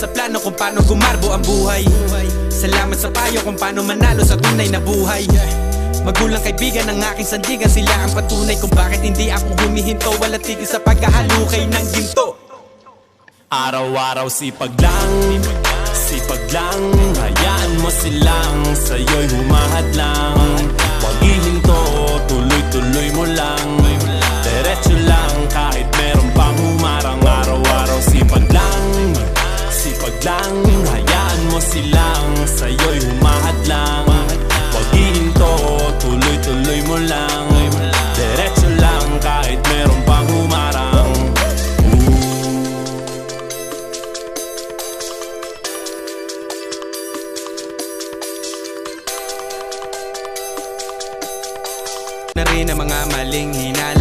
sa plano kung paano gumarbo ang buhay. Salamat sa payo kung paano manalo sa tunay na buhay. Magulang kaibigan ng aking sandigan, sila ang patunay kung bakit hindi ako humihinto. Wala tigil sa paghahalukay ng ginto. Araw-araw sipag lang, hayaan mo silang sa'yo'y humahadlang. Huwag ihinto, tuloy-tuloy mo lang, diretso lang kahit meron pang humarang. Araw-araw sipag lang, hayaan mo silang sa'yo'y humahadlang. Huwag ihinto, tuloy-tuloy mo lang, diretso lang kahit meron pang humarang. Na rin ang mga maling hinala